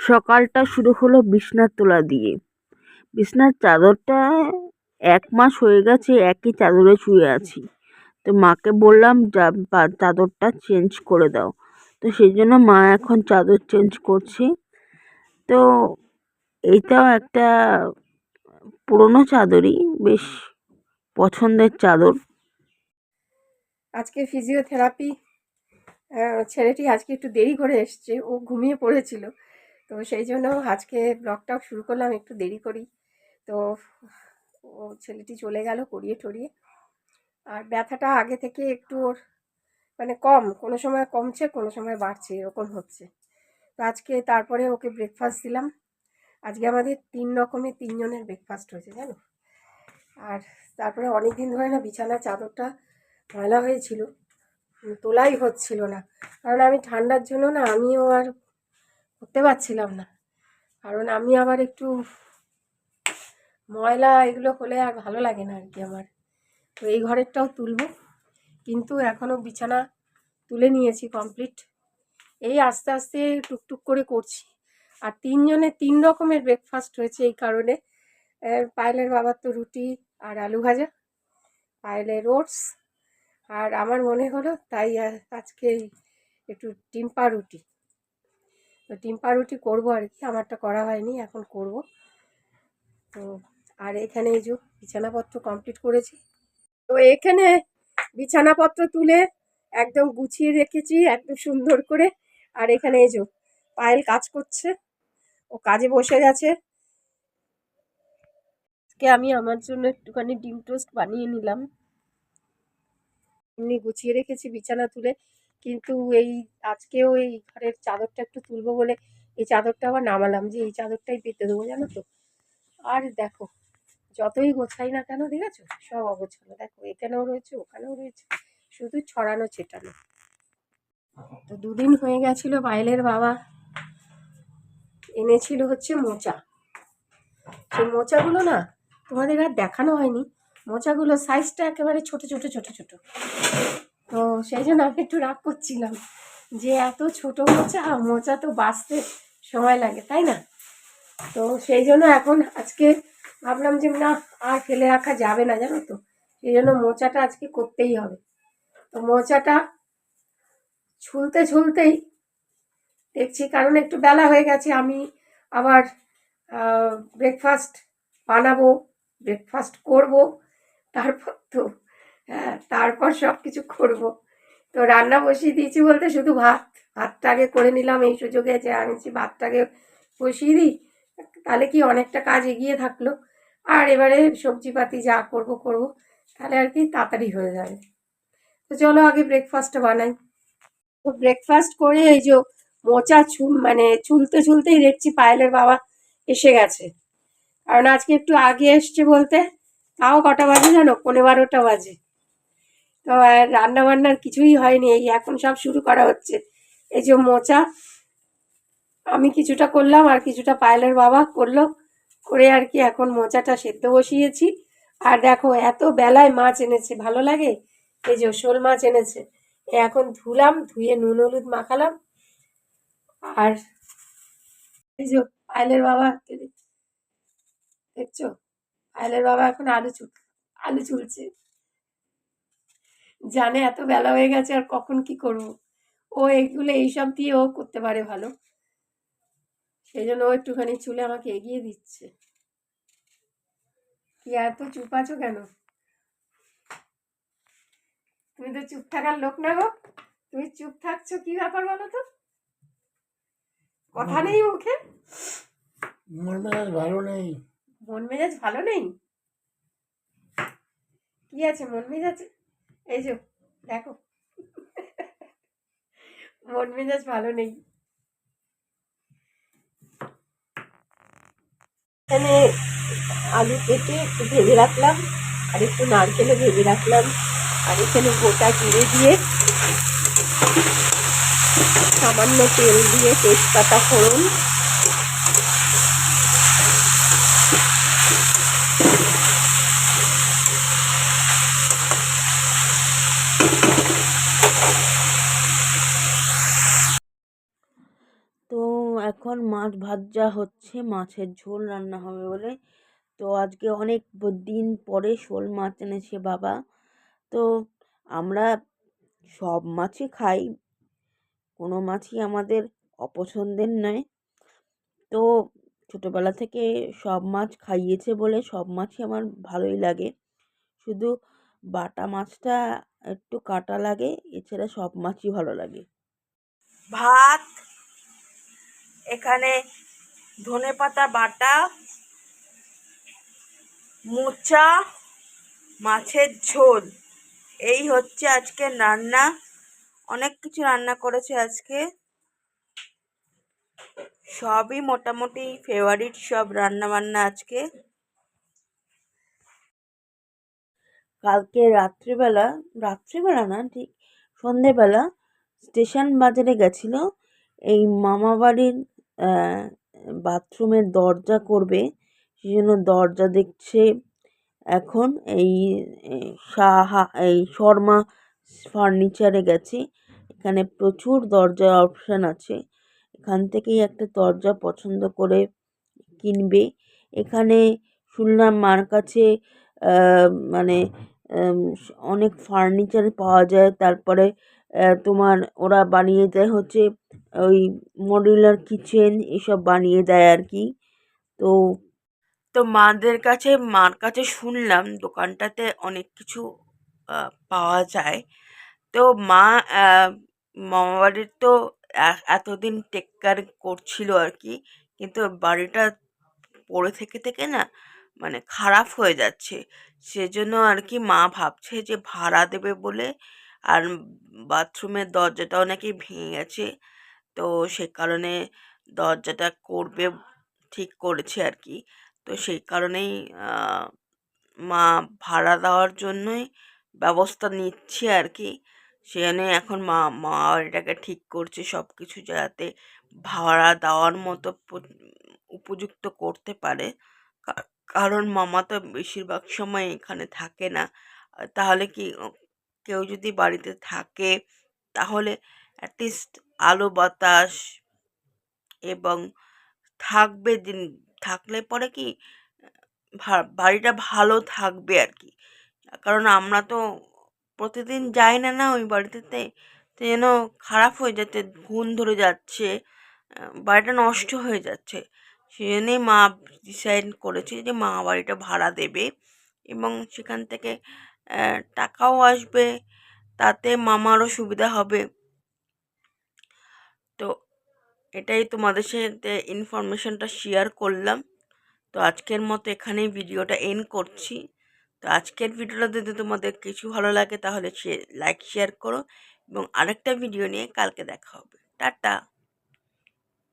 সকালটা শুরু হলো বিছনার তোলা দিয়ে। বিছনার চাদরটা ১ মাস হয়ে গেছে একই চাদরে শুয়ে আছি। তো মাকে বললাম চাদরটা চেঞ্জ করে দাও। তো সেই জন্য মা এখন চাদর চেঞ্জ করছে। তো এইটাও একটা পুরোনো চাদরই, বেশ পছন্দের চাদর। আজকে ফিজিওথেরাপি ছেলেটি আজকে একটু দেরি করে এসছে, ও ঘুমিয়ে পড়েছিল। তো সেই জন্য আজকে ব্লগটাও শুরু করলাম একটু দেরি করেই। তো ও ছেলেটি চলে গেল করিয়ে টরিয়ে। আর ব্যথাটা আগে থেকে একটু ওর মানে কম, কোনো সময় কমছে কোনো সময় বাড়ছে, এরকম হচ্ছে। তো আজকে তারপরে ওকে ব্রেকফাস্ট দিলাম। আজকে আমাদের ৩ রকমের ৩ জনের ব্রেকফাস্ট হয়েছে জানো। আর তারপরে অনেক দিন ধরে না বিছানার চাদরটা ময়লা হয়েছিল, তোলাই হচ্ছিল না। কারণ আমি ঠান্ডার জন্য না আমিও আর করতে পারছিলাম না। কারণ আমি আবার একটু ময়লা এগুলো হলে আর ভালো লাগে না আর কি আমার। তো এই ঘরেরটাও তুলবো, কিন্তু এখনও বিছানা তুলে নিয়েছি কমপ্লিট। এই আস্তে আস্তে টুকটুক করে করছি। আর ৩ জনের ৩ রকমের ব্রেকফাস্ট হয়েছে এই কারণে। পায়েলের বাবার তো রুটি আর আলু ভাজা, পায়েলের ওটস, আর আমার মনে হলো তাই আজকে একটু ডিম পাউরুটি। তো ডিম পাউরুটি করবো আর কি, আমারটা করা হয়নি, এখন করব। তো আর এখানে এই যে বিছানাপত্র কমপ্লিট করেছি। তো এখানে বিছানাপত্র তুলে একদম গুছিয়ে রেখেছি একদম সুন্দর করে। আর এখানে এই যে পায়েল কাজ করছে, ও কাজে বসে গেছে। আজকে আমি আমার জন্য একটুখানি ডিম টোস্ট বানিয়ে নিলাম। এমনি গুছিয়ে রেখেছি বিছানা তুলে, কিন্তু এই আজকেও এই ঘরের চাদরটা একটু তুলবো বলে এই চাদরটা আবার নামালাম, যে এই চাদরটাই পেতে দেবো জানো তো। আর দেখো যতই গোছাই না কেন দেখেছো সব অগোছালো, দেখো এখানেও রয়েছে ওখানেও রয়েছে, শুধু ছড়ানো ছেটানো। তো ২ দিন হয়ে গেছিল পায়েলের বাবা এনেছিল হচ্ছে মোচা। সেই মোচাগুলো না তোমাদের আর দেখানো হয়নি, মোচাগুলো সাইজটা একেবারে ছোট ছোট ছোট ছোট। তো সেই জন্য আমি একটু রাগ করছিলাম যে এত ছোট মোচা, মোচা তো বাঁচতে সময় লাগে তাই না। তো সেই জন্য এখন আজকে ভাবলাম যে না আর ফেলে রাখা যাবে না জানো তো, সেই জন্য মোচাটা আজকে করতেই হবে। তো মোচাটা ছুলতে ছুলতেই দেখছি, কারণ একটু বেলা হয়ে গেছে, আমি আবার ব্রেকফাস্ট বানাবো, ব্রেকফাস্ট করব, তারপর তো তারপর সব কিছু করবো। তো রান্না বসিয়ে দিয়েছি বলতে শুধু ভাতটা আগে করে নিলাম এই সুযোগে, যে আমি ভাতটাকে বসিয়ে দিই, তাহলে কি অনেকটা কাজ এগিয়ে থাকলো। আর এবারে সবজিপাতি যা করব তাহলে আর কি তাড়াতাড়ি হয়ে যাবে। তো চলো আগে ব্রেকফাস্টটা বানাই। তো ব্রেকফাস্ট করে এই যে মোচা মানে ছুলতে ছুলতেই দেখছি পায়েলের বাবা এসে গেছে। কারণ আজকে একটু আগে এসছে বলতে তাও কটা বাজে জানো, ১৫:৩০ বাজে। তো রান্না বান্নার কিছুই হয়নি, এই এখন সব শুরু করা হচ্ছে। এই যে মোচা আমি কিছুটা করলাম আর কিছুটা পায়েলের বাবা করলো, করে আর কি এখন মোচাটা সেদ্ধ বসিয়েছি। আর দেখো এত বেলায় মাছ এনেছে, ভালো লাগে। এই যে শোল মাছ এনেছে, এখন ধুলাম, ধুয়ে নুন হলুদ মাখালাম। আর এই যে পায়েলের বাবা দেখছো, পায়েলের বাবা এখন আলু চুলছে, জানে এত বেলা হয়ে গেছে আর কখন কি করব। ও এইগুলো এইসব দিয়ে ও করতে পারে ভালো, সেই জন্য ও একটুখানি চুলে আমাকে এগিয়ে দিচ্ছে। কি এত চুপ আছো কেন? তুমি তো চুপ থাকার লোক না গো, তুমি চুপ থাকছো কি ব্যাপার বলো তো? কথা নেই মুখে? মন মেজাজ ভালো নেই। মন মেজাজ ভালো নেই? কি আছে মন মেজাজ? এই যে দেখো মন মেজাজ ভালো নেই। এখানে আলু কেটে একটু ভেজে রাখলাম, আর একটু নারকেলও ভেজে রাখলাম, আর এখানে গোটা জিরে দিয়ে সামান্য তেল দিয়ে তেজপাতা ফোড়ন, তো এখন মা মাছ ভাজা হচ্ছে, মাছের ঝোল রান্না হবে বলে। তো আজকে অনেক দিন পরে শোল মাছ এনেছে বাবা। তো আমরা সব মাছই খাই, কোনো মাছই আমাদের অপছন্দের নয়। তো ছোটোবেলা থেকে সব মাছ খাইয়েছে বলে সব মাছই আমার ভালোই লাগে। শুধু বাটা মাছটা একটু কাঁটা লাগে, এছাড়া সব মাছই ভালো লাগে। ভাত, এখানে ধনেপাতা বাটা, মোচা, মাছের ঝোল, এই হচ্ছে আজকে রান্না। অনেক কিছু রান্না করেছে আজকে, সবই মোটামুটি ফেভারিট সব রান্না বান্না আজকে। কালকে রাত্রিবেলা না ঠিক সন্ধেবেলা স্টেশন বাজারে গেছিল এই মামা বাড়ির বাথরুমের দরজা করবে, সেই জন্য দরজা দেখছে। এখন এই এই শর্মা ফার্নিচারে গেছি, এখানে প্রচুর দরজার অপশান আছে, এখান থেকেই একটা দরজা পছন্দ করে কিনবে। এখানে শুনলাম মার কাছে মানে অনেক ফার্নিচার পাওয়া যায়, তারপরে তোমার ওরা বানিয়ে দেয় হচ্ছে ওই মডিউলার কিচেন, এসব বানিয়ে দেয় আর কি। তো তো মার কাছে শুনলাম দোকানটাতে অনেক কিছু পাওয়া যায়। তো মা মামাবাড়ির তো এতদিন টেক কেয়ার করছিল আর কি, কিন্তু বাড়িটা পড়ে থেকে থেকে না মানে খারাপ হয়ে যাচ্ছে, সেজন্য আর কি মা ভাবছে যে ভাড়া দেবে বলে। আর বাথরুমের দরজাটাও নাকি ভেঙে গেছে, তো সে কারণে দরজাটা করবে ঠিক করেছে আর কি। তো সেই কারণেই মা ভাড়া দেওয়ার জন্যই ব্যবস্থা নিচ্ছে আর কি। সেখানে এখন মা এটাকে ঠিক করছে সব কিছু, যাতে ভাড়া দেওয়ার মতো উপযুক্ত করতে পারে। কারণ মামা তো বেশিরভাগ সময় এখানে থাকে না। তাহলে কি কেউ যদি বাড়িতে থাকে তাহলে অ্যাটলিস্ট আলো বাতাস এবং থাকলে পরে কি বাড়িটা ভালো থাকবে আর কি। কারণ আমরা তো প্রতিদিন যাই না না ওই বাড়িতে, তো যেন খারাপ হয়ে যাচ্ছে, ঘুণ ধরে যাচ্ছে, বাড়িটা নষ্ট হয়ে যাচ্ছে। সেই জন্যই মা ডিসাইড করেছে যে মা বাড়িটা ভাড়া দেবে এবং সেখান থেকে টাকাও আসবে, তাতে মামারও সুবিধা হবে। তো এটাই তোমাদের সাথে ইনফরমেশনটা শেয়ার করলাম। তো আজকের মতো এখানেই ভিডিওটা এন্ড করছি। তো আজকের ভিডিওটা যদি তোমাদের কিছু ভালো লাগে তাহলে লাইক শেয়ার করো, এবং আরেকটা ভিডিও নিয়ে কালকে দেখা হবে। টাটা।